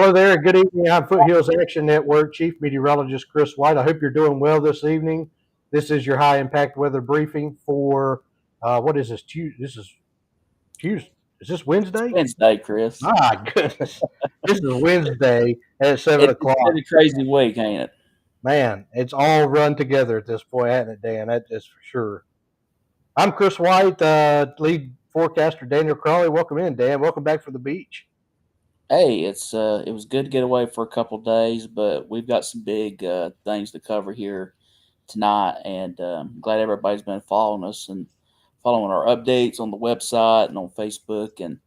Hello there. Good evening. I'm Foothills Action Network Chief Meteorologist Chris White. I hope you're doing well this evening. This is your high impact weather briefing for what is this? This is Tuesday. Is this Wednesday? Wednesday, Chris. My goodness, this is Wednesday at 7 o'clock. It's been a crazy week, ain't it? Man, it's all run together at this point, hasn't it, Dan? That is for sure. I'm Chris White, lead forecaster Daniel Crawley. Welcome in, Dan. Welcome back from the beach. Hey, it was good to get away for a couple days, but we've got some big things to cover here tonight, and I'm glad everybody's been following us and following our updates on the website and on Facebook. And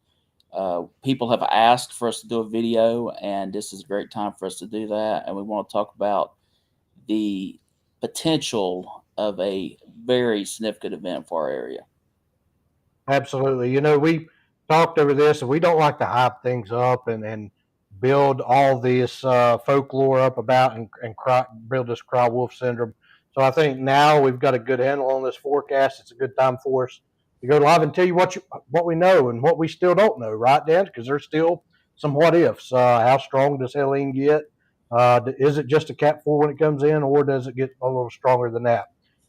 people have asked for us to do a video, and this is a great time for us to do that. And we want to talk about the potential of a very significant event for our area. Absolutely. We talked over this, and we don't like to hype things up and build all this folklore up about and build this cry wolf syndrome. So I think now we've got a good handle on this forecast. It's a good time for us to go live and tell you what we know and what we still don't know, right, Dan? Because there's still some what ifs. How strong does Helene get? Is it just a Cat 4 when it comes in, or does it get a little stronger than that?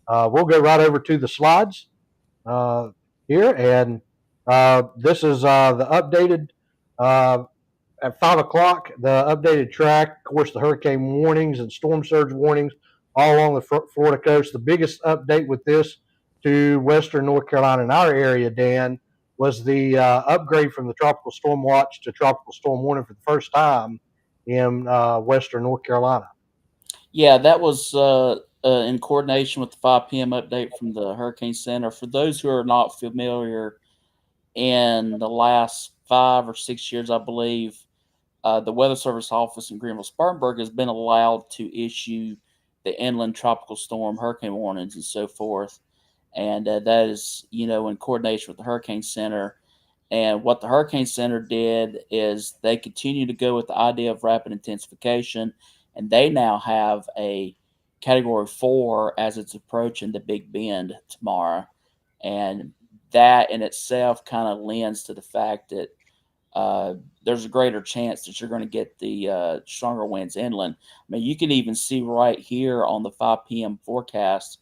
We'll go right over to the slides. Here, and this is the updated at 5 o'clock. The updated track, of course, the hurricane warnings and storm surge warnings all along the Florida coast. The biggest update with this to Western North Carolina in our area, Dan, was the upgrade from the tropical storm watch to tropical storm warning for the first time in Western North Carolina. Yeah, that was in coordination with the 5 p.m. update from the Hurricane Center. For those who are not familiar, in the last 5 or 6 years, I believe, the Weather Service office in Greenville-Spartanburg has been allowed to issue the inland tropical storm hurricane warnings and so forth. And that is, in coordination with the Hurricane Center. And what the Hurricane Center did is they continue to go with the idea of rapid intensification, and they now have a Category 4 as it's approaching the Big Bend tomorrow. And that in itself kind of lends to the fact that there's a greater chance that you're going to get the stronger winds inland. I mean, you can even see right here on the 5 p.m. forecast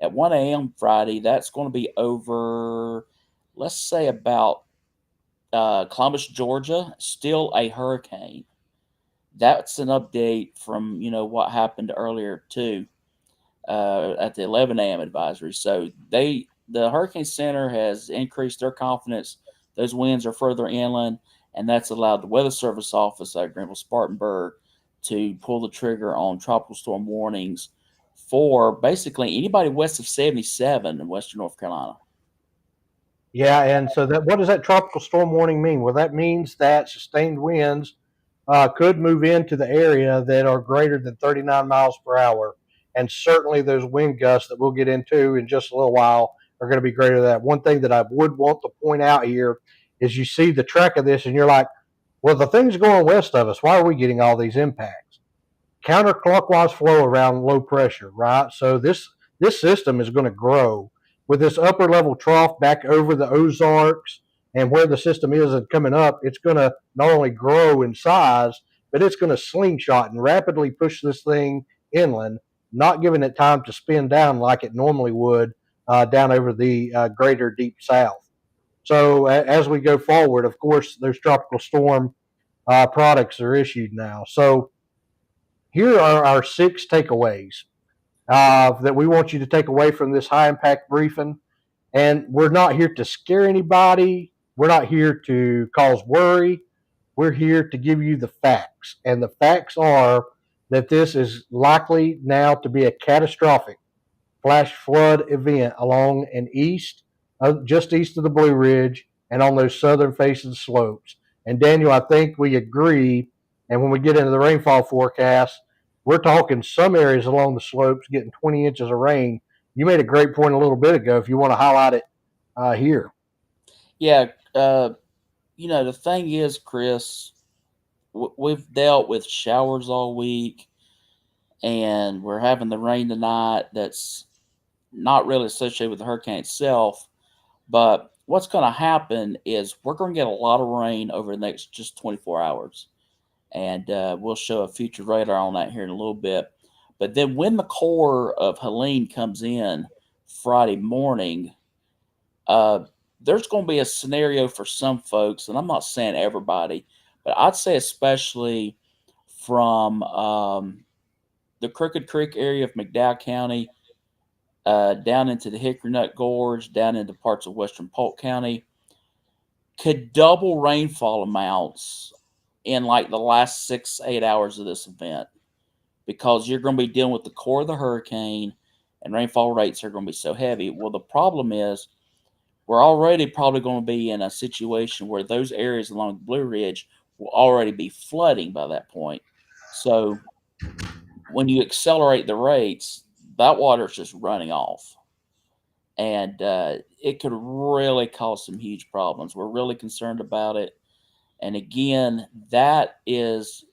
at 1 a.m. Friday, that's going to be over, let's say, about Columbus, Georgia, still a hurricane. That's an update from what happened earlier too at the 11 a.m. advisory. So the Hurricane Center has increased their confidence. Those winds are further inland, and that's allowed the Weather Service office at Greenville-Spartanburg to pull the trigger on tropical storm warnings for basically anybody west of 77 in Western North Carolina. Yeah, and so what does that tropical storm warning mean? Well, that means that sustained winds could move into the area that are greater than 39 miles per hour. And certainly those wind gusts that we'll get into in just a little while are going to be greater than that. One thing that I would want to point out here is you see the track of this and you're like, well, the thing's going west of us. Why are we getting all these impacts? Counterclockwise flow around low pressure, right? So this system is going to grow with this upper level trough back over the Ozarks and where the system is and coming up. It's going to not only grow in size, but it's going to slingshot and rapidly push this thing inland, not giving it time to spin down like it normally would down over the greater deep south. So as we go forward, of course, those tropical storm products are issued now. So here are our 6 takeaways that we want you to take away from this high impact briefing. And we're not here to scare anybody. We're not here to cause worry. We're here to give you the facts. And the facts are that this is likely now to be a catastrophic flash flood event along and just east of the Blue Ridge and on those southern facing slopes. And Daniel, I think we agree. And when we get into the rainfall forecast, we're talking some areas along the slopes getting 20 inches of rain. You made a great point a little bit ago. If you want to highlight it here. Yeah, the thing is, Chris, we've dealt with showers all week, and we're having the rain tonight. That's not really associated with the hurricane itself, but what's going to happen is we're going to get a lot of rain over the next just 24 hours. and we'll show a future radar on that here in a little bit. But then when the core of Helene comes in Friday morning, uh, there's going to be a scenario for some folks, and I'm not saying everybody, but I'd say especially from the Crooked Creek area of McDowell County, down into the Hickory Nut Gorge, down into parts of western Polk County, could double rainfall amounts in like the last 6 8 hours of this event, because you're going to be dealing with the core of the hurricane and rainfall rates are going to be so heavy. Well, the problem is we're already probably going to be in a situation where those areas along the Blue Ridge will already be flooding by that point. So when you accelerate the rates, that water is just running off. And it could really cause some huge problems. We're really concerned about it. And again, that is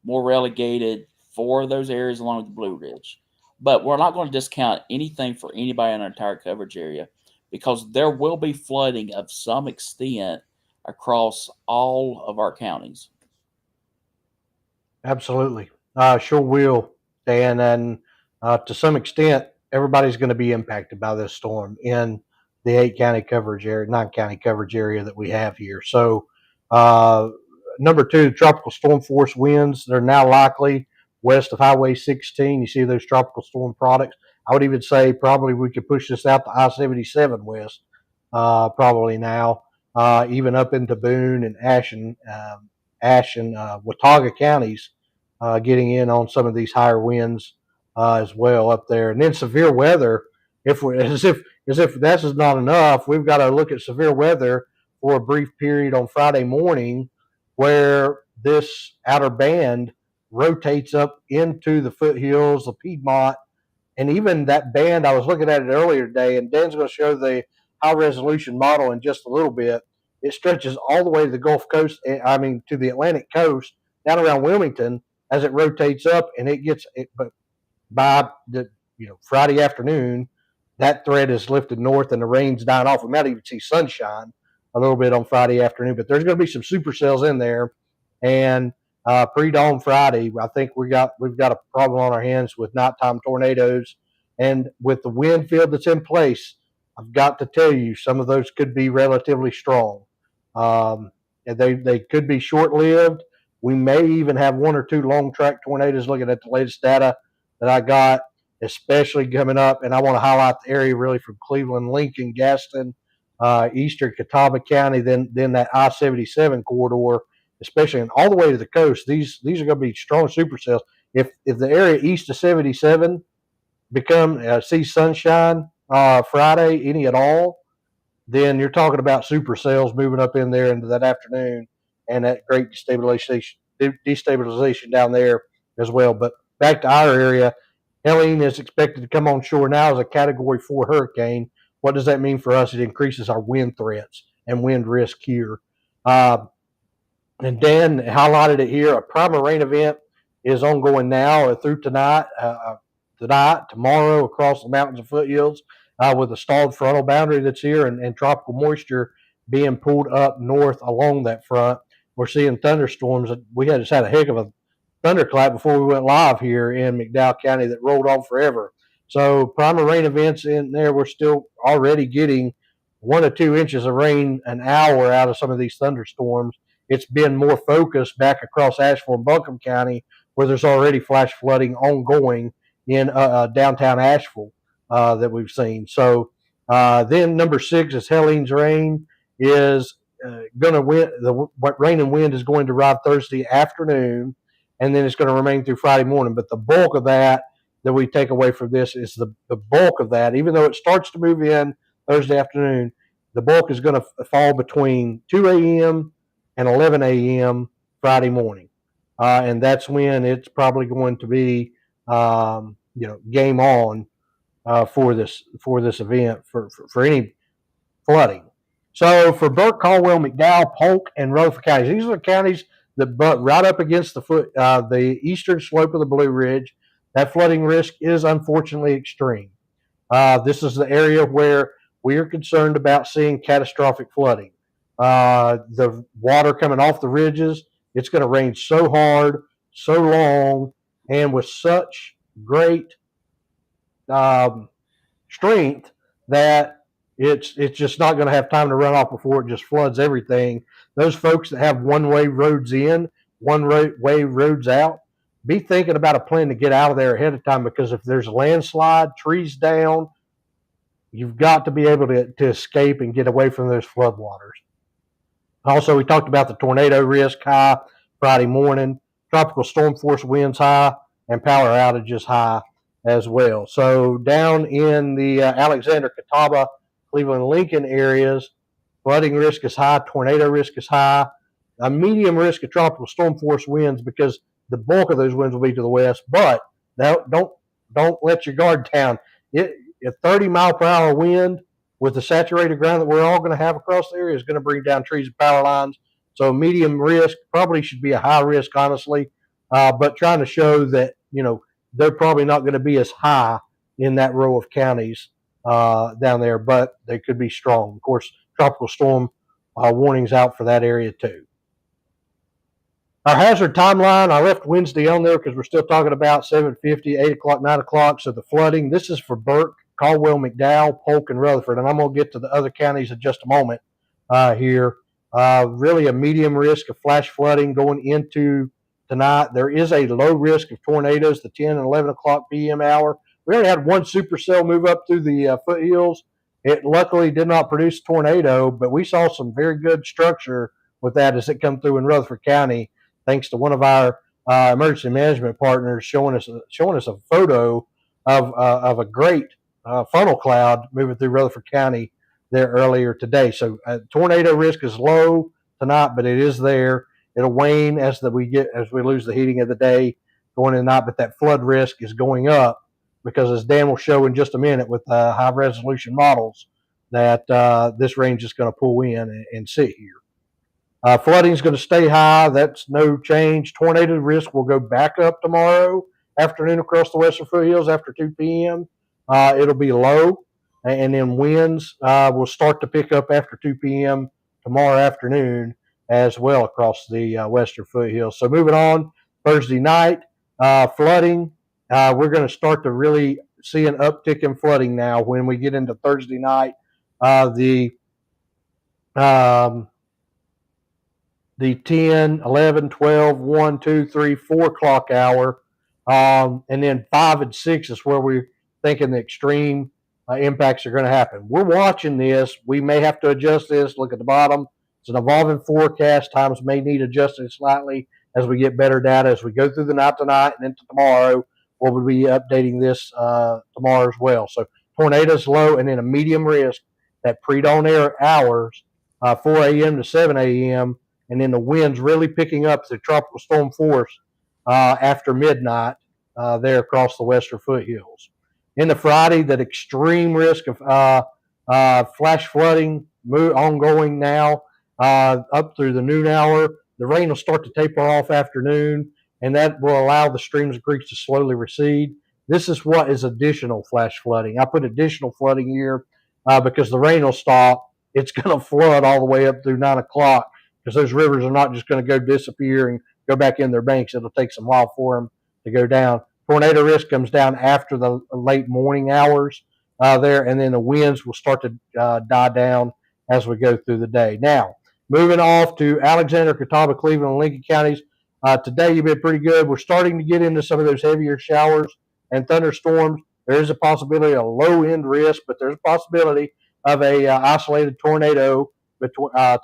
more relegated for those areas along the Blue Ridge. But we're not going to discount anything for anybody in our entire coverage area, because there will be flooding of some extent across all of our counties. Absolutely. Sure will, Dan. And to some extent, everybody's going to be impacted by this storm in the 8 county coverage area, 9 county coverage area that we have here. So, uh, number two, tropical storm force winds. They're now likely west of Highway 16. You see those tropical storm products. I would even say probably we could push this out to I-77 west, probably now, even up into Boone and Watauga counties, getting in on some of these higher winds as well up there. And then severe weather. If we as if that's not enough, we've got to look at severe weather for a brief period on Friday morning, where this outer band rotates up into the foothills, the Piedmont, and even that band. I was looking at it earlier today, and Dan's going to show the high resolution model in just a little bit. It stretches all the way to the Gulf Coast, I mean, to the Atlantic coast, down around Wilmington as it rotates up, and it gets it. But by the Friday afternoon, that threat is lifted north, and the rain's dying off. We might even see sunshine a little bit on Friday afternoon, but there's going to be some supercells in there, and pre-dawn Friday, I think we've got a problem on our hands with nighttime tornadoes, and with the wind field that's in place, I've got to tell you, some of those could be relatively strong. And they could be short lived. We may even have one or two long track tornadoes. Looking at the latest data that I got, especially coming up, and I want to highlight the area really from Cleveland, Lincoln, Gaston, eastern Catawba County, then that I-77 corridor, especially and all the way to the coast. These are going to be strong supercells. If the area east of 77 sees sunshine Friday, any at all, then you're talking about supercells moving up in there into that afternoon, and that great destabilization down there as well. But back to our area, Helene is expected to come on shore now as a Category 4 hurricane. What does that mean for us? It increases our wind threats and wind risk here. Uh, and Dan highlighted it here. A primer rain event is ongoing now through tonight, tomorrow across the mountains and foothills, with a stalled frontal boundary that's here, and tropical moisture being pulled up north along that front. We're seeing thunderstorms. We had just had a heck of a thunderclap before we went live here in McDowell County that rolled on forever. So primer rain events in there. We're still already getting 1 to 2 inches of rain an hour out of some of these thunderstorms. It's been more focused back across Asheville and Buncombe County, where there's already flash flooding ongoing in downtown Asheville that we've seen. So then number 6 is Helene's rain is going to win. The rain and wind is going to arrive Thursday afternoon, and then it's going to remain through Friday morning. But the bulk of that we take away from this is the bulk of that, even though it starts to move in Thursday afternoon, the bulk is going to fall between 2 a.m. and 11 a.m. Friday morning. And that's when it's probably going to be, game on for this event for any flooding. So for Burke, Caldwell, McDowell, Polk, and Rutherford counties, these are the counties that butt right up against the eastern slope of the Blue Ridge. That flooding risk is unfortunately extreme. This is the area where we are concerned about seeing catastrophic flooding. The water coming off the ridges it's going to rain so hard, so long, and with such great um, strength that it's just not going to have time to run off before it just floods everything. Those folks that have one-way roads in, one-way roads out, be thinking about a plan to get out of there ahead of time, because if there's a landslide, trees down, you've got to be able to escape and get away from those floodwaters. Also, we talked about the tornado risk high Friday morning, tropical storm force winds high, and power outages high as well. So down in the Alexander, Catawba, Cleveland, Lincoln areas, flooding risk is high, tornado risk is high, a medium risk of tropical storm force winds, because the bulk of those winds will be to the west. But don't let your guard down. A 30-mile-per-hour wind with the saturated ground that we're all going to have across the area is going to bring down trees and power lines. So medium risk probably should be a high risk, honestly, but trying to show that they're probably not going to be as high in that row of counties down there, but they could be strong. Of course, tropical storm warnings out for that area too. Our hazard timeline, I left Wednesday on there because we're still talking about 7:50, 8 o'clock, 9 o'clock. So the flooding, this is for Burke, Caldwell, McDowell, Polk, and Rutherford. And I'm going to get to the other counties in just a moment here. Really a medium risk of flash flooding going into tonight. There is a low risk of tornadoes, the 10 and 11 o'clock p.m. hour. We already had one supercell move up through the foothills. It luckily did not produce a tornado, but we saw some very good structure with that as it come through in Rutherford County, thanks to one of our emergency management partners showing us a photo of a great funnel cloud moving through Rutherford County there earlier today. So tornado risk is low tonight, but it is there. It'll wane as we lose the heating of the day going in the night, but that flood risk is going up because, as Dan will show in just a minute with high resolution models, that this range is going to pull in and sit here. Flooding is going to stay high. That's no change. Tornado risk will go back up tomorrow afternoon across the western foothills after 2 p.m. It'll be low, and then winds will start to pick up after 2 p.m. tomorrow afternoon as well across the western foothills. So moving on, Thursday night, flooding. We're going to start to really see an uptick in flooding now when we get into Thursday night. The 10, 11, 12, 1, 2, 3, 4 o'clock hour. And then 5 and 6 is where we're thinking the extreme impacts are going to happen. We're watching this. We may have to adjust this. Look at the bottom. It's an evolving forecast. Times may need adjusting slightly as we get better data as we go through the night tonight and into tomorrow. We'll be updating this tomorrow as well. So tornadoes low, and then a medium risk at pre-dawn hours, 4 a.m. to 7 a.m., and then the winds really picking up the tropical storm force after midnight there across the western foothills. In the Friday, that extreme risk of flash flooding ongoing now up through the noon hour. The rain will start to taper off afternoon, and that will allow the streams and creeks to slowly recede. This is what is additional flash flooding. I put additional flooding here because the rain will stop. It's going to flood all the way up through 9 o'clock, because those rivers are not just going to go disappear and go back in their banks. It'll take some while for them to go down. Tornado risk comes down after the late morning hours there, and then the winds will start to die down as we go through the day. Now, moving off to Alexander, Catawba, Cleveland, and Lincoln counties. Today you've been pretty good. We're starting to get into some of those heavier showers and thunderstorms. There is a possibility of low-end risk, but there's a possibility of a isolated tornado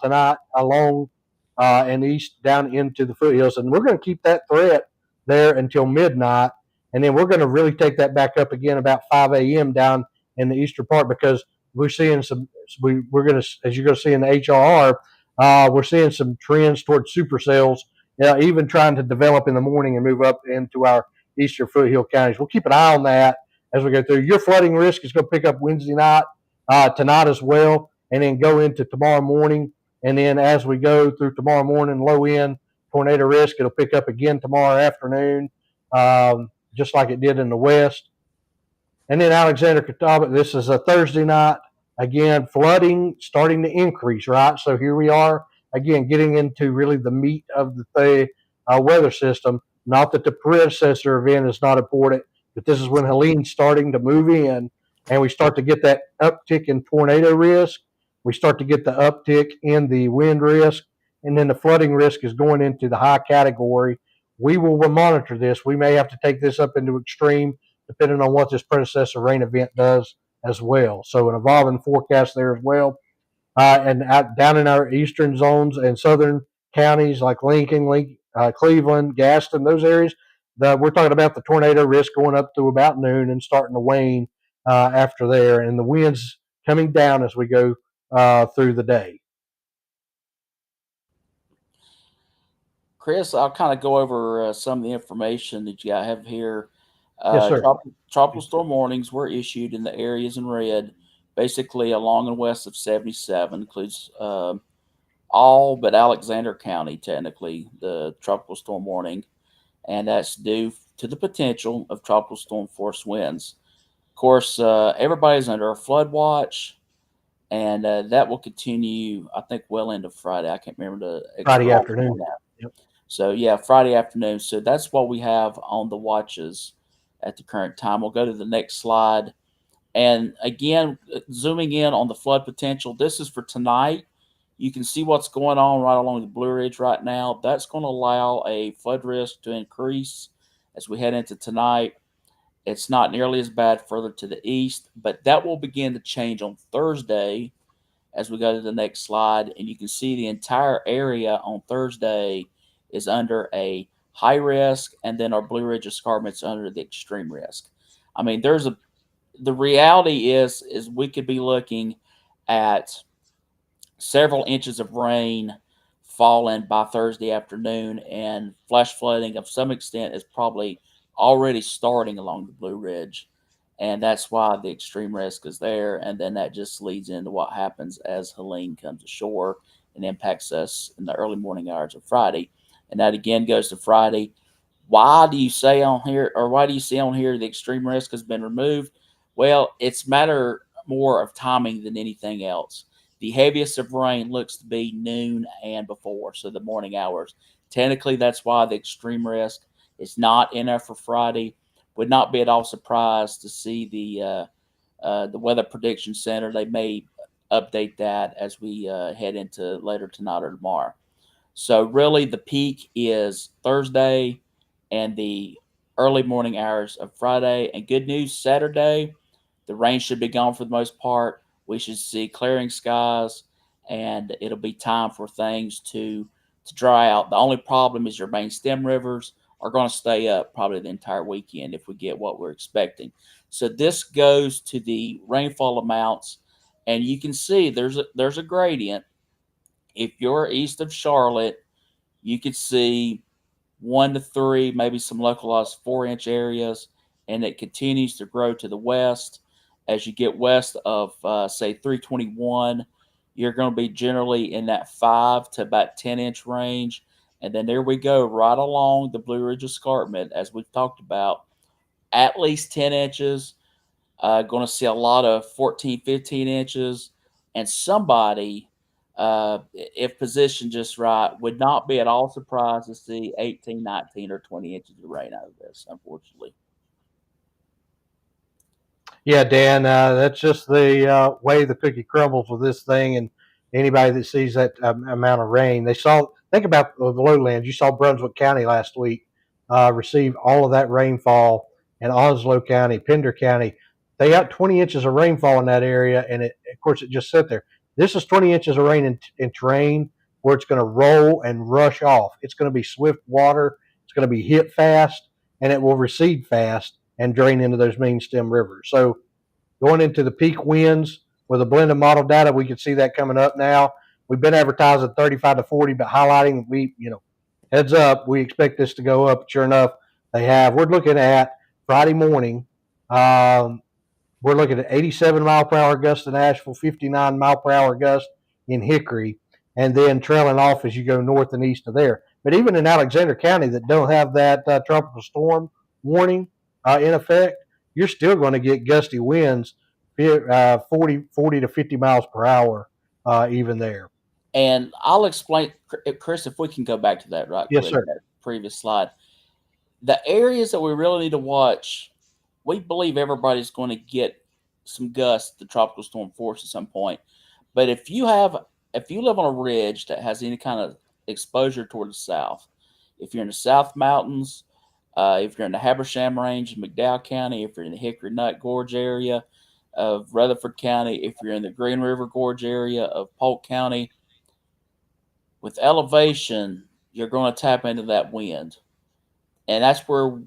tonight along and east down into the foothills. And we're going to keep that threat there until midnight. And then we're going to really take that back up again about 5 a.m. down in the eastern part, because we're seeing we're going to, as you're going to see in the HRR, we're seeing some trends towards supercells, even trying to develop in the morning and move up into our eastern foothill counties. We'll keep an eye on that as we go through. Your flooding risk is going to pick up Wednesday night, tonight as well, and then go into tomorrow morning. And then as we go through tomorrow morning, low end tornado risk, it'll pick up again tomorrow afternoon, just like it did in the west. And then Alexander, Catawba, this is a Thursday night. Again, flooding starting to increase, right? So here we are again, getting into really the meat of the weather system. Not that the predecessor event is not important, but this is when Helene's starting to move in, and we start to get that uptick in tornado risk. We start to get the uptick in the wind risk, and then the flooding risk is going into the high category. We will monitor this. We may have to take this up into extreme depending on what this predecessor rain event does as well. So an evolving forecast there as well. And out, down in our eastern zones and southern counties like Lincoln, Cleveland, Gaston, those areas, we're talking about the tornado risk going up to about noon and starting to wane after there, and the winds coming down as we go through the day. Chris, I'll kind of go over some of the information that you have here. Yes, sir. Tropical storm warnings were issued in the areas in red, basically along and west of 77, includes all but Alexander County, technically, the tropical storm warning, and that's due to the potential of tropical storm force winds. Of course, everybody's under a flood watch, and that will continue, I think, well into Friday. I can't remember the exact Friday time on afternoon. that. Yep. So yeah, Friday afternoon. So that's what we have on the watches at the current time. We'll go to the next slide. And again, zooming in on the flood potential, this is for tonight. You can see what's going on right along the Blue Ridge right now. That's going to allow a flood risk to increase as we head into tonight. It's not nearly as bad further to the east, but that will begin to change on Thursday as we go to the next slide. And you can see the entire area on Thursday is under a high risk, and then our Blue Ridge escarpment's under the extreme risk. I mean, the reality is we could be looking at several inches of rain falling by Thursday afternoon, and flash flooding of some extent is probably already starting along the Blue Ridge. And that's why the extreme risk is there. And then that just leads into what happens as Helene comes ashore and impacts us in the early morning hours of Friday. And that again goes to Friday. Why do you say on here, or why do you see on here the extreme risk has been removed? Well, it's matter more of timing than anything else. The heaviest of rain looks to be noon and before, so the morning hours. Technically, that's why the extreme risk is not in there for Friday. Would not be at all surprised to see the Weather Prediction Center. They may update that as we head into later tonight or tomorrow. So really, the peak is Thursday and the early morning hours of Friday. And good news, Saturday, the rain should be gone for the most part. We should see clearing skies, and it'll be time for things to dry out. The only problem is your main stem rivers are going to stay up probably the entire weekend if we get what we're expecting. So this goes to the rainfall amounts, and you can see there's a gradient. If you're east of Charlotte, you could see 1 to 3, maybe some localized 4-inch areas, and it continues to grow to the west. As you get west of, say, 321, you're going to be generally in that 5 to about 10-inch range. And then there we go, right along the Blue Ridge Escarpment, as we've talked about, at least 10 inches. Going to see a lot of 14, 15 inches. And somebody, if positioned just right, would not be at all surprised to see 18, 19, or 20 inches of rain out of this, unfortunately. Yeah, Dan, that's just the way the cookie crumbles with this thing. And anybody that sees that amount of rain, they saw. Think about the lowlands. You saw Brunswick County last week receive all of that rainfall, and Onslow County, Pender County, they got 20 inches of rainfall in that area, and of course, it just sat there. This is 20 inches of rain in terrain where it's going to roll and rush off. It's going to be swift water. It's going to be hit fast, and it will recede fast and drain into those main stem rivers. So going into the peak winds with a blended model data, we can see that coming up now. We've been advertising 35 to 40, but highlighting heads up, we expect this to go up. Sure enough, they have. We're looking at Friday morning. Um, we're looking at 87 mile per hour gusts in Asheville, 59 mile per hour gusts in Hickory, and then trailing off as you go north and east of there. But even in Alexander County that don't have that tropical storm warning in effect, you're still going to get gusty winds, 40 to 50 miles per hour, even there. And I'll explain, Chris, if we can go back to that right Yes, quick, sir. that previous slide. The areas that we really need to watch, we believe everybody's going to get some gusts, the tropical storm force at some point. But if you live on a ridge that has any kind of exposure toward the south, if you're in the South Mountains, if you're in the Habersham Range in McDowell County, if you're in the Hickory Nut Gorge area of Rutherford County, if you're in the Green River Gorge area of Polk County, with elevation, you're going to tap into that wind. And that's where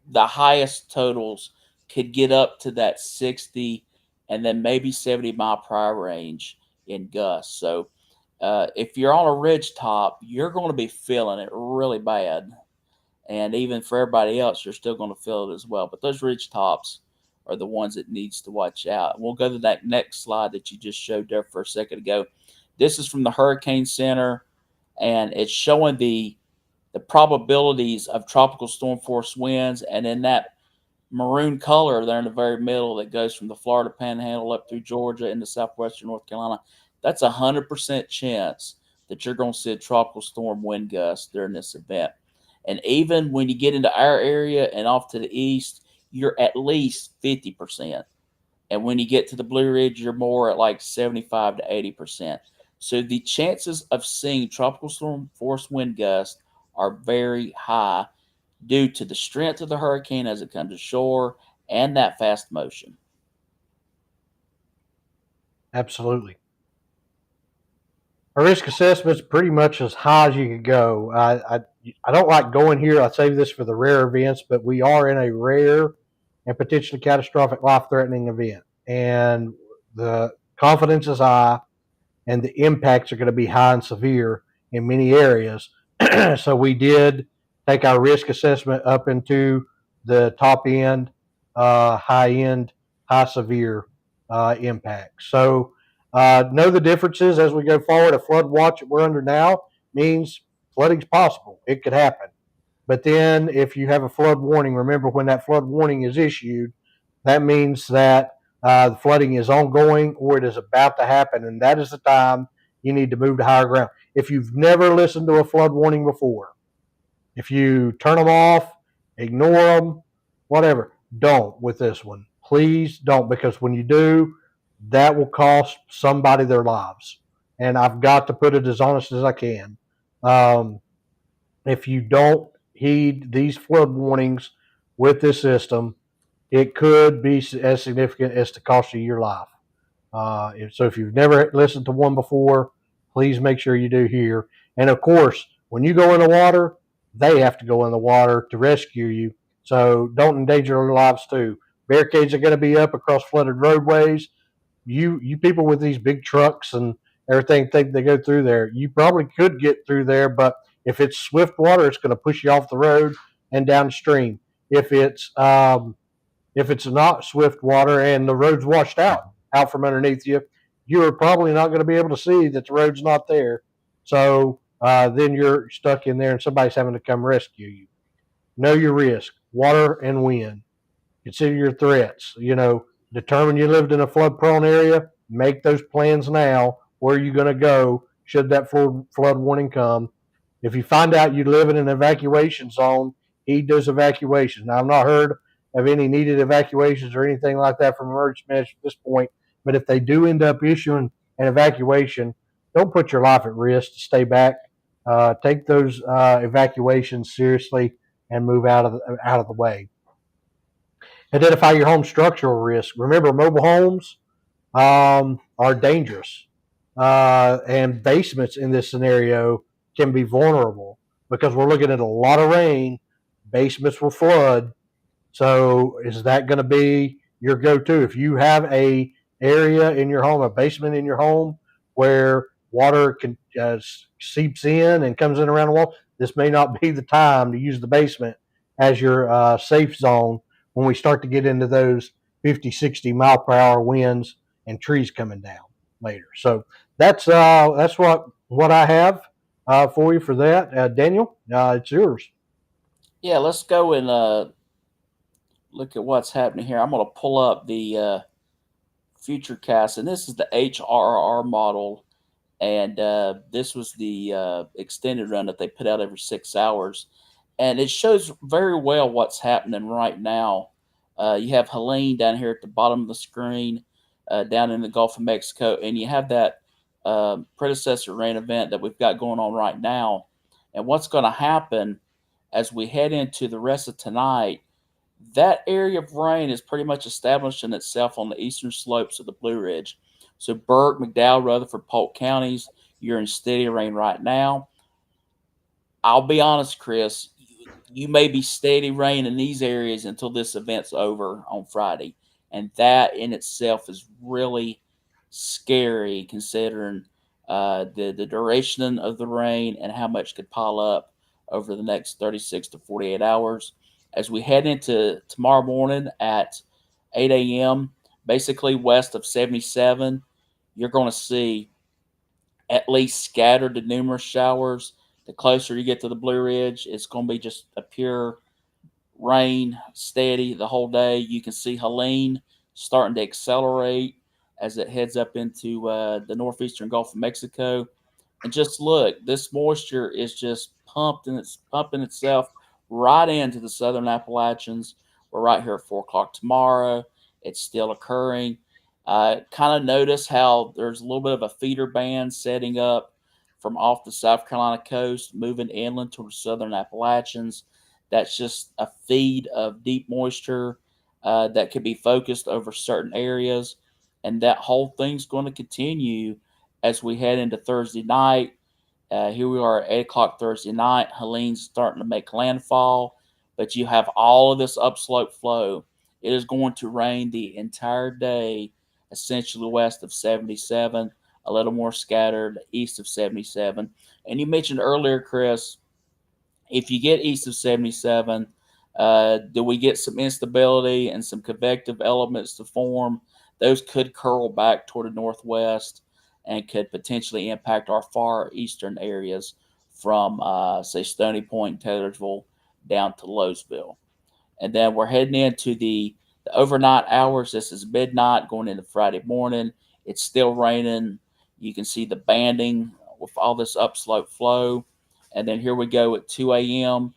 the highest totals could get up to that 60 and then maybe 70-mile-per-hour range in gusts. So if you're on a ridge top, you're going to be feeling it really bad. And even for everybody else, you're still going to feel it as well. But those ridge tops are the ones that needs to watch out. We'll go to that next slide that you just showed there for a second ago. This is from the Hurricane Center, and it's showing the probabilities of tropical storm force winds, and in that maroon color there in the very middle that goes from the Florida Panhandle up through Georgia into southwestern North Carolina, that's 100% chance that you're going to see a tropical storm wind gust during this event. And even when you get into our area and off to the east, you're at least 50%. And when you get to the Blue Ridge, you're more at like 75 to 80%. So the chances of seeing tropical storm force wind gusts are very high due to the strength of the hurricane as it comes to shore and that fast motion. Absolutely. Our risk assessment's pretty much as high as you could go. I don't like going here. I save this for the rare events, but we are in a rare and potentially catastrophic life threatening event. And the confidence is high and the impacts are going to be high and severe in many areas. So we did take our risk assessment up into the top end, high end, high severe impacts. So know the differences as we go forward. A flood watch that we're under now means flooding's possible. It could happen. But then if you have a flood warning, remember when that flood warning is issued, that means that the flooding is ongoing or it is about to happen, and that is the time you need to move to higher ground. If you've never listened to a flood warning before, if you turn them off, ignore them, whatever, don't with this one. Please don't, because when you do, that will cost somebody their lives. And I've got to put it as honest as I can. Um, if you don't heed these flood warnings with this system, it could be as significant as to cost you your life. So if you've never listened to one before, please make sure you do here. And of course, when you go in the water, they have to go in the water to rescue you. So don't endanger their lives too. Barricades are going to be up across flooded roadways. You people with these big trucks and everything think they go through there. You probably could get through there, but if it's swift water, it's going to push you off the road and downstream. If it's if it's not swift water and the road's washed out from underneath you, you're probably not going to be able to see that the road's not there. So then you're stuck in there and somebody's having to come rescue you. Know your risk, water and wind. Consider your threats. Determine you lived in a flood prone area. Make those plans now. Where are you going to go should that flood warning come? If you find out you live in an evacuation zone, heed those evacuations. Now, I've not heard of any needed evacuations or anything like that from emergency measures at this point, but if they do end up issuing an evacuation, don't put your life at risk to stay back. Take those evacuations seriously and move out of the way. Identify your home structural risk. Remember, mobile homes are dangerous, and basements in this scenario can be vulnerable because we're looking at a lot of rain. Basements will flood, so is that going to be your go-to? If you have a area in your home, a basement in your home where water can seeps in and comes in around the wall, this may not be the time to use the basement as your safe zone when we start to get into those 50, 60 mile per hour winds and trees coming down later. So that's what I have for you for that. Daniel, it's yours. Yeah, let's go and look at what's happening here. I'm going to pull up the future cast, and this is the HRR model. and this was the extended run that they put out every 6 hours, and it shows very well what's happening right now. You have Helene down here at the bottom of the screen, down in the Gulf of Mexico, and you have that predecessor rain event that we've got going on right now. And what's going to happen as we head into the rest of tonight? That area of rain is pretty much establishing itself on the eastern slopes of the Blue Ridge. So Burke, McDowell, Rutherford, Polk counties, you're in steady rain right now. I'll be honest, Chris, you may be steady rain in these areas until this event's over on Friday. And that in itself is really scary considering the duration of the rain and how much could pile up over the next 36 to 48 hours. As we head into tomorrow morning at 8 a.m., basically west of 77, you're going to see at least scattered to numerous showers. The closer you get to the Blue Ridge, it's going to be just a pure rain, steady the whole day. You can see Helene starting to accelerate as it heads up into the northeastern Gulf of Mexico. And just look, this moisture is just pumped and it's pumping itself right into the southern Appalachians. We're right here at 4 o'clock tomorrow. It's still occurring. Kind of notice how there's a little bit of a feeder band setting up from off the South Carolina coast, moving inland towards southern Appalachians. That's just a feed of deep moisture that could be focused over certain areas. And that whole thing's going to continue as we head into Thursday night. Here we are at 8 o'clock Thursday night. Helene's starting to make landfall, but you have all of this upslope flow. It is going to rain the entire day, essentially west of 77, a little more scattered east of 77. And you mentioned earlier, Chris, if you get east of 77, do we get some instability and some convective elements to form? Those could curl back toward the northwest and could potentially impact our far eastern areas from, say, Stony Point, Taylorsville, down to Lowesville. And then we're heading into the overnight hours. This is midnight going into Friday morning. It's still raining. You can see the banding with all this upslope flow. And then here we go at 2 a.m.,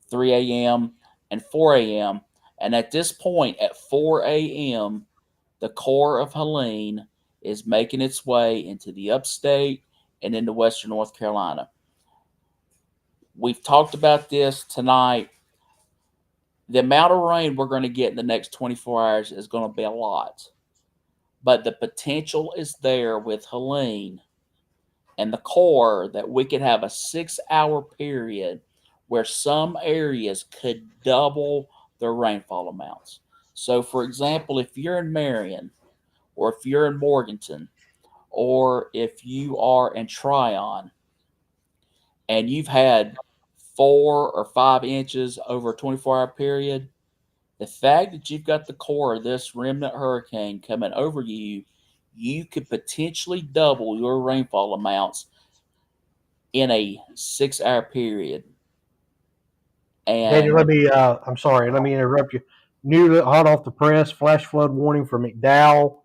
3 a.m., and 4 a.m. And at this point, at 4 a.m., the core of Helene is making its way into the upstate and into western North Carolina. We've talked about this tonight. The amount of rain we're going to get in the next 24 hours is going to be a lot. But the potential is there with Helene and the core that we could have a 6 hour period where some areas could double their rainfall amounts. So, for example, if you're in Marion, or if you're in Morganton, or if you are in Tryon, and you've had 4 or 5 inches over a 24-hour period, the fact that you've got the core of this remnant hurricane coming over you, you could potentially double your rainfall amounts in a 6 hour period. Daniel, And I'm sorry, let me interrupt you. New, hot off the press, flash flood warning for McDowell,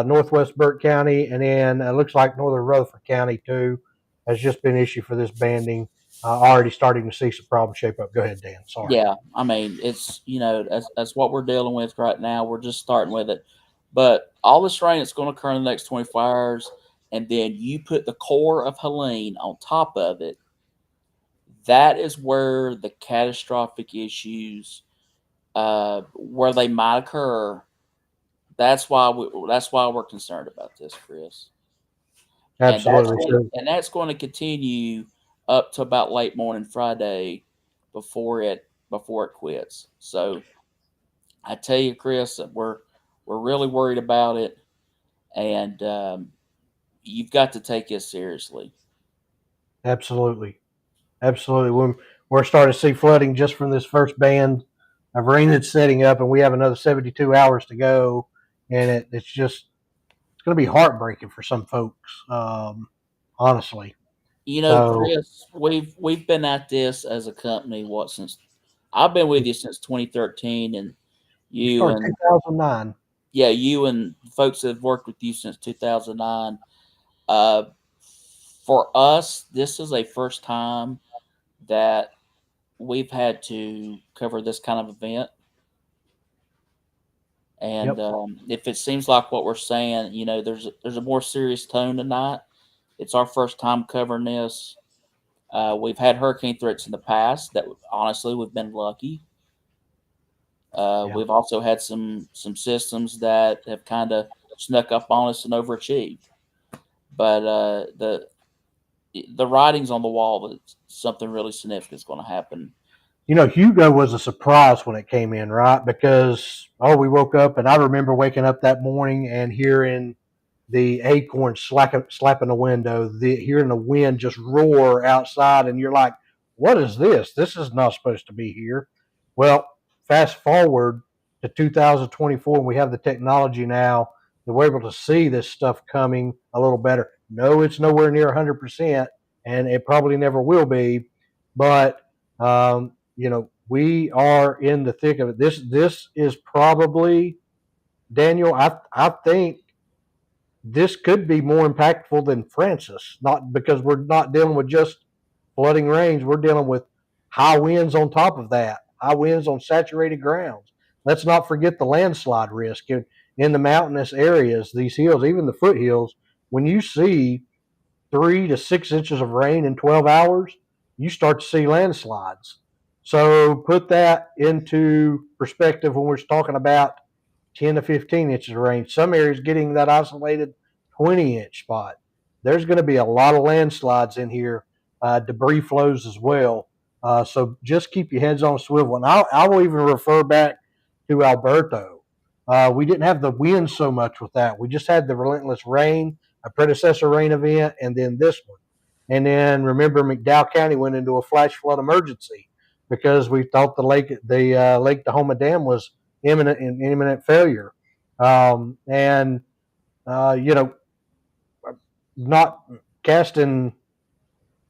Northwest Burke County, and then it looks like Northern Rutherford County too has just been issued for this banding. Already starting to see some problems shape up. Go ahead, Dan. Sorry. yeah, I mean, it's, that's what we're dealing with right now. We're just starting with it. But all this rain that's going to occur in the next 24 hours, and then you put the core of Helene on top of it, that is where the catastrophic issues, where they might occur. That's why we're concerned about this, Chris. And Absolutely. So, that's going to continue up to about late morning Friday before it quits. So I tell you, Chris, that we're really worried about it, and you've got to take this seriously. absolutely. Absolutely. We're starting to see flooding just from this first band of rain that's setting up, and we have another 72 hours to go. And it's going to be heartbreaking for some folks, honestly. So Chris, we've been at this as a company since I've been with you since 2013, and you you started and 2009. yeah, you and folks that have worked with you since 2009. Uh, For us, this is a first time that we've had to cover this kind of event. And Yep. if it seems like what we're saying, there's a more serious tone tonight. It's our first time covering this. We've had hurricane threats in the past that honestly we've been lucky. Yeah. We've also had some systems that have kind of snuck up on us and overachieved. But the writing's on the wall that something really significant is going to happen. Hugo was a surprise when it came in, right? Because we woke up, and I remember waking up that morning and hearing the acorn slapping the window, hearing the wind just roar outside, and you're like, "What is this? This is not supposed to be here." Well, fast forward to 2024, and we have the technology now that we're able to see this stuff coming a little better. No, it's nowhere near 100%, and it probably never will be, but we are in the thick of it. This is probably, Daniel. I think this could be more impactful than Francis, not because we're not dealing with just flooding rains. We're dealing with high winds on top of that, high winds on saturated grounds. Let's not forget the landslide risk in the mountainous areas, these hills, even the foothills. When you see 3 to 6 inches of rain in 12 hours, you start to see landslides. So put that into perspective when we're talking about 10 to 15 inches of rain. Some areas getting that isolated 20-inch spot. There's going to be a lot of landslides in here, debris flows as well. So just keep your heads on a swivel. And I will even refer back to Alberto. We didn't have the wind so much with that. We just had the relentless rain, a predecessor rain event, and then this one. And then remember, McDowell County went into a flash flood emergency because we thought the Lake Tahoma Dam was imminent failure. And not casting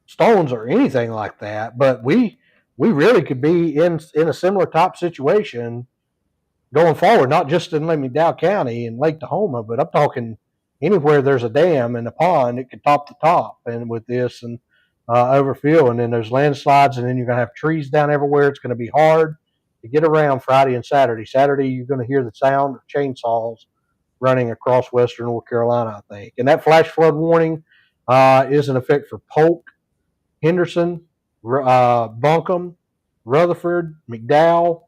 stones or anything like that, but we really could be in a similar type situation going forward, not just in McDowell County and Lake Tahoma, but I'm talking anywhere there's a dam and a pond, it could top the top, and with this and overfill, and then there's landslides, and then you're gonna have trees down everywhere. It's going to be hard to get around Friday and Saturday. Saturday, you're going to hear the sound of chainsaws running across western North Carolina, I think. And that flash flood warning is in effect for Polk, Henderson, Buncombe, Rutherford, McDowell,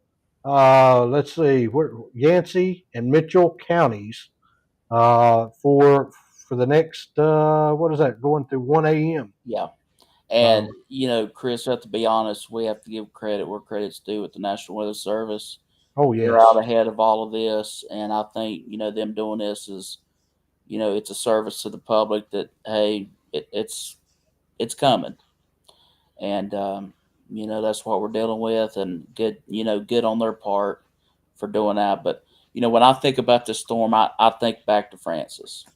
let's see, Yancey and Mitchell counties for the next, what is that, going through 1 a.m. Yeah. And, So, Chris, have to be honest, we have to give credit where credit's due with the National Weather Service. oh, They're out yes, ahead of all of this. And I think, them doing this is, it's a service to the public that, hey, it's coming. And, that's what we're dealing with. And good on their part for doing that. But, when I think about this storm, I think back to Francis.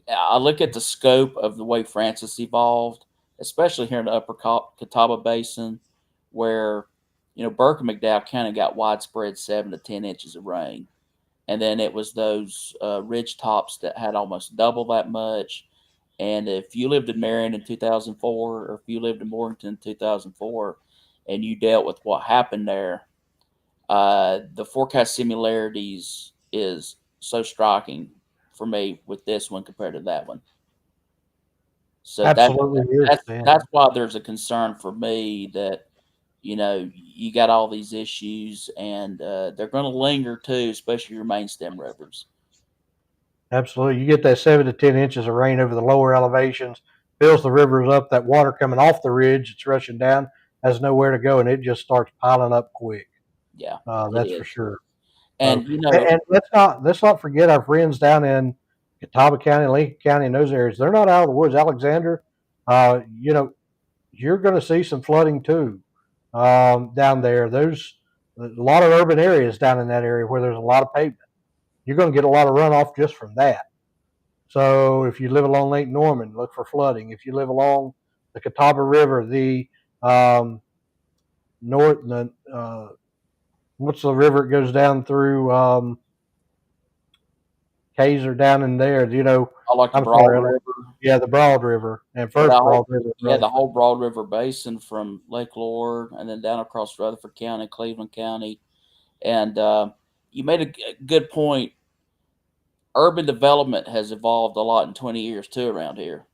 I look at the scope of the way Francis evolved, especially here in the Upper Catawba Basin, where Burke and McDowell County got widespread 7 to 10 inches of rain, and then it was those ridge tops that had almost double that much. And if you lived in Marion in 2004, or if you lived in Morganton in 2004, and you dealt with what happened there, the forecast similarities is so striking for me with this one compared to that one. So absolutely is, man. that's why there's a concern for me that you got all these issues, and they're going to linger too, especially your main stem rivers. Absolutely. You get that 7 to 10 inches of rain over the lower elevations, fills the rivers up. That water coming off the ridge, it's rushing down, has nowhere to go, and it just starts piling up quick. Yeah, it That's for is. sure. So, And and let's not forget our friends down in Catawba County, Lincoln County, and those areas. They're not out of the woods. Alexander, uh, you know, you're going to see some flooding too down there. There's a lot of urban areas down in that area where there's a lot of pavement. You're going to get a lot of runoff just from that. So if you live along Lake Norman, look for flooding. If you live along the Catawba River, the um, north, what's the river it goes down through? Kaiser down in there. I like the I'm Broad sorry. River. Yeah, the Broad River and Yeah, First Broad River in the Rutherford. whole Broad River Basin from Lake Lure and then down across Rutherford County, Cleveland County. And you made a good point. Urban development has evolved a lot in 20 years too around here.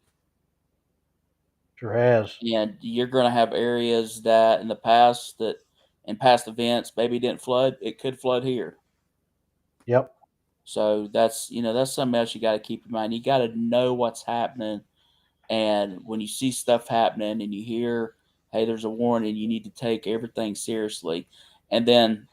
Sure has. And you're going to have areas that in the past that in past events maybe didn't flood. It could flood here. Yep. So that's something else you got to keep in mind. You got to know what's happening, and when you see stuff happening and you hear, hey, there's a warning, you need to take everything seriously. And then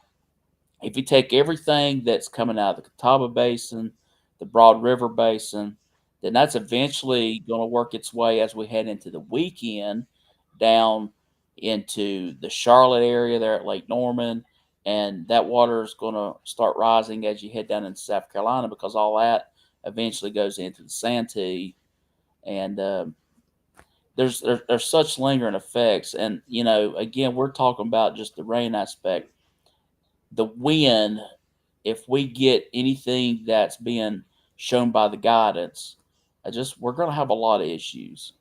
if you take everything that's coming out of the Catawba Basin, the Broad River Basin, then that's eventually going to work its way as we head into the weekend down into the Charlotte area there at Lake Norman. And that water is going to start rising as you head down into South Carolina because all that eventually goes into the Santee. And there's such lingering effects. And, again, we're talking about just the rain aspect. The wind, if we get anything that's being shown by the guidance, we're going to have a lot of issues.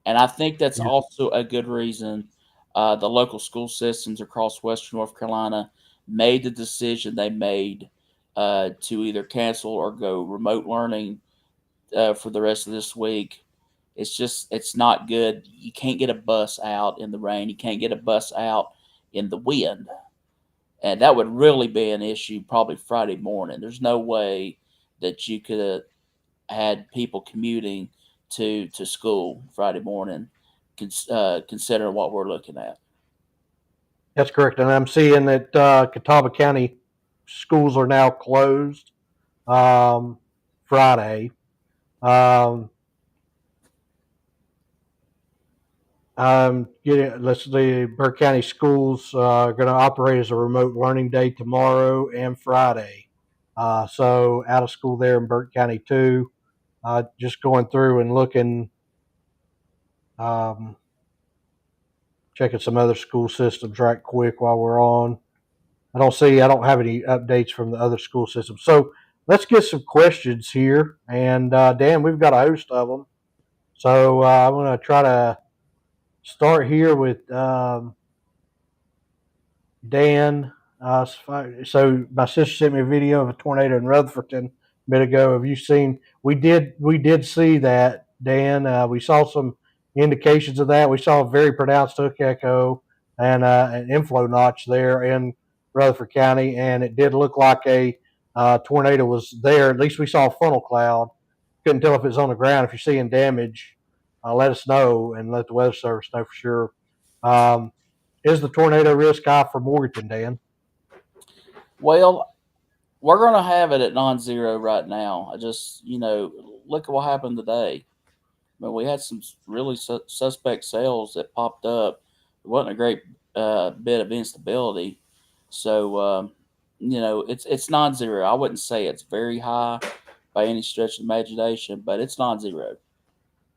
And I think that's Yeah. also a good reason the local school systems across Western North Carolina made the decision they made to either cancel or go remote learning for the rest of this week. It's not good. You can't get a bus out in the rain. You can't get a bus out in the wind. And that would really be an issue probably Friday morning. There's no way that you could have had people commuting to school Friday morning, considering what we're looking at. That's correct. And I'm seeing that Catawba County schools are now closed Friday. Um, let's see, Burke County schools are going to operate as a remote learning day tomorrow and Friday. So out of school there in Burke County too. Just going through and looking, um, checking some other school systems right quick while we're on. I don't have any updates from the other school systems. So let's get some questions here. And Dan, we've got a host of them. So I'm going to try to start here with Dan. So my sister sent me a video of a tornado in Rutherford a bit ago. Have you seen? We did see that, Dan. We saw some indications of that. We saw a very pronounced hook echo and an inflow notch there in Rutherford County, and it did look like a tornado was there. At least we saw a funnel cloud. Couldn't tell if it was on the ground. If you're seeing damage, let us know and let the weather service know for sure. Um, is the tornado risk high for Morganton, Dan? Well, we're going to have it at non-zero right now. Look at what happened today. I mean, we had some really suspect sales that popped up. It wasn't a great bit of instability. So, it's non-zero. I wouldn't say it's very high by any stretch of the imagination, but it's non-zero, and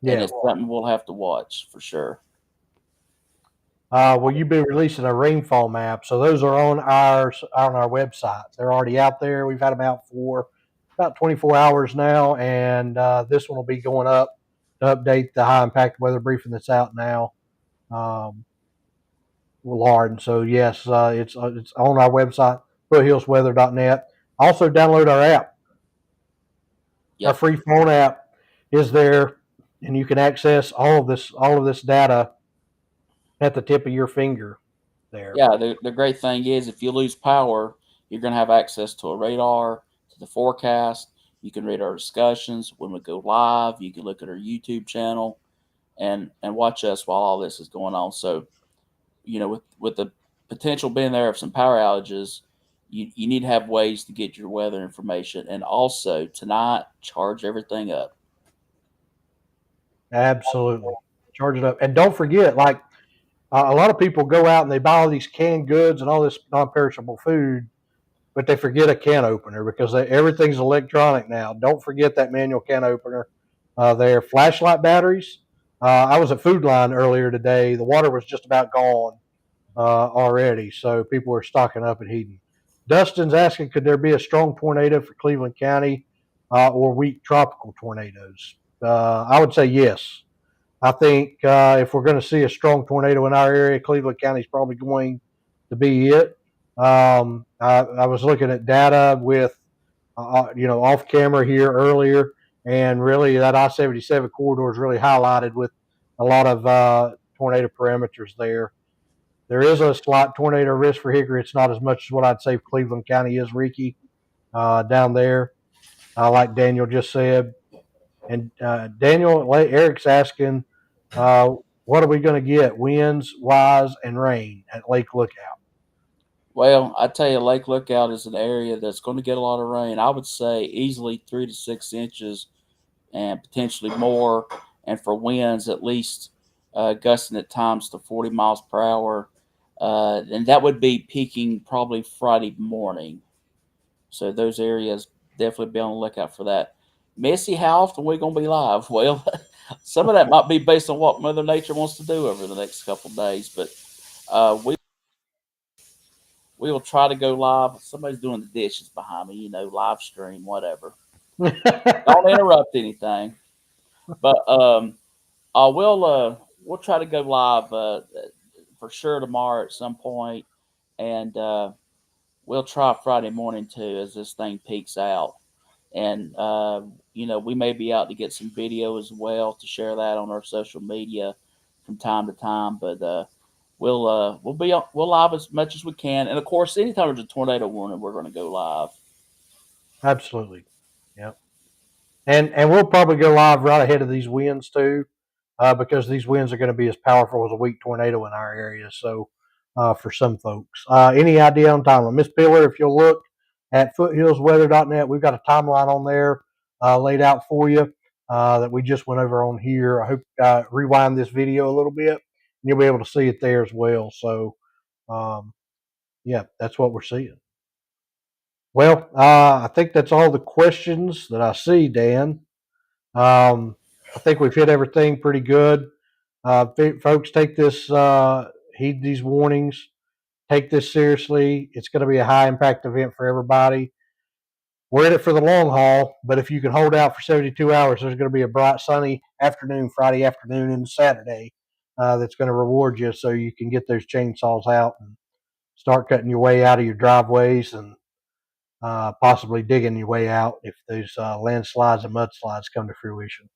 Yeah. it's something we'll have to watch for sure. Well, you've been releasing a rainfall map, so those are on our website. They're already out there. We've had them out for about 24 hours now, and this one will be going up to update the high impact weather briefing that's out now. Um, Lard. So yes, it's on our website, foothillsweather.net. Also, download our app. Our Yep. free phone app is there, and you can access all of this data at the tip of your finger there. Yeah, the great thing is if you lose power, you're going to have access to a radar, to the forecast. You can read our discussions when we go live. You can look at our YouTube channel and watch us while all this is going on. So, with the potential being there of some power outages, you need to have ways to get your weather information. And also tonight, charge everything up. Absolutely. Charge it up. And don't forget, like a lot of people go out and they buy all these canned goods and all this non perishable food, but they forget a can opener because everything's electronic now. Don't forget that manual can opener there. Flashlight batteries. I was at Food Line earlier today. The water was just about gone already, so people were stocking up and heating. Dustin's asking, could there be a strong tornado for Cleveland County or weak tropical tornadoes? I would say yes. I think if we're going to see a strong tornado in our area, Cleveland County is probably going to be it. I was looking at data with, off camera here earlier, and really that I-77 corridor is really highlighted with a lot of tornado parameters there. There is a slight tornado risk for Hickory. It's not as much as what I'd say Cleveland County is, Ricky, down there, like Daniel just said. And Daniel, Eric's asking, what are we going to get? Winds, wise, and rain at Lake Lookout. Well, I tell you, Lake Lookout is an area that's going to get a lot of rain. I would say easily 3 to 6 inches and potentially more. And for winds, at least gusting at times to 40 miles per hour. And that would be peaking probably Friday morning. So those areas definitely be on the lookout for that. Missy, how often we going to be live? Well, some of that might be based on what Mother Nature wants to do over the next couple of days. But we will try to go live. Somebody's doing the dishes behind me, live stream, whatever. Don't interrupt anything. But we'll try to go live for sure tomorrow at some point, and we'll try Friday morning too as this thing peaks out. And we may be out to get some video as well to share that on our social media from time to time. But we'll live as much as we can, and of course, anytime there's a tornado warning, we're going to go live. Absolutely. Yep. And we'll probably go live right ahead of these winds too, because these winds are going to be as powerful as a weak tornado in our area. So for some folks, any idea on timeline? Miss Pillar, if you'll look at foothillsweather.net, we've got a timeline on there laid out for you that we just went over on here. I hope rewind this video a little bit, and you'll be able to see it there as well. So yeah, that's what we're seeing. Well, I think that's all the questions that I see, Dan. I think we've hit everything pretty good. Folks, take this, heed these warnings, take this seriously. It's going to be a high impact event for everybody. We're in it for the long haul, but if you can hold out for 72 hours, there's going to be a bright, sunny afternoon, Friday afternoon, and Saturday that's going to reward you so you can get those chainsaws out and start cutting your way out of your driveways and possibly digging your way out if those landslides and mudslides come to fruition.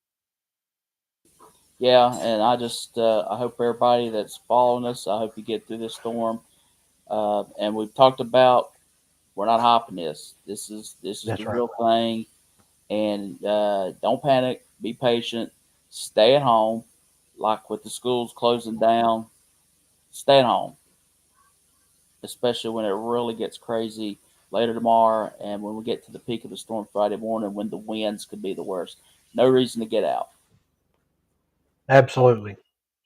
Yeah, and I hope everybody that's following us, I hope you get through this storm. And we've talked about we're not hopping this. This is That's the right. real thing, and don't panic. Be patient. Stay at home. Like with the schools closing down, stay at home, especially when it really gets crazy later tomorrow, and when we get to the peak of the storm Friday morning, when the winds could be the worst. No reason to get out. Absolutely.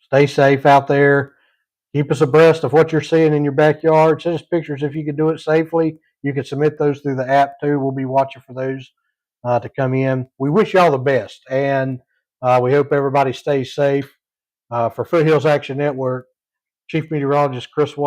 Stay safe out there. Keep us abreast of what you're seeing in your backyard. Send us pictures if you can do it safely. You can submit those through the app too. We'll be watching for those to come in. We wish y'all the best, and we hope everybody stays safe. For Foothills Action Network, Chief Meteorologist Chris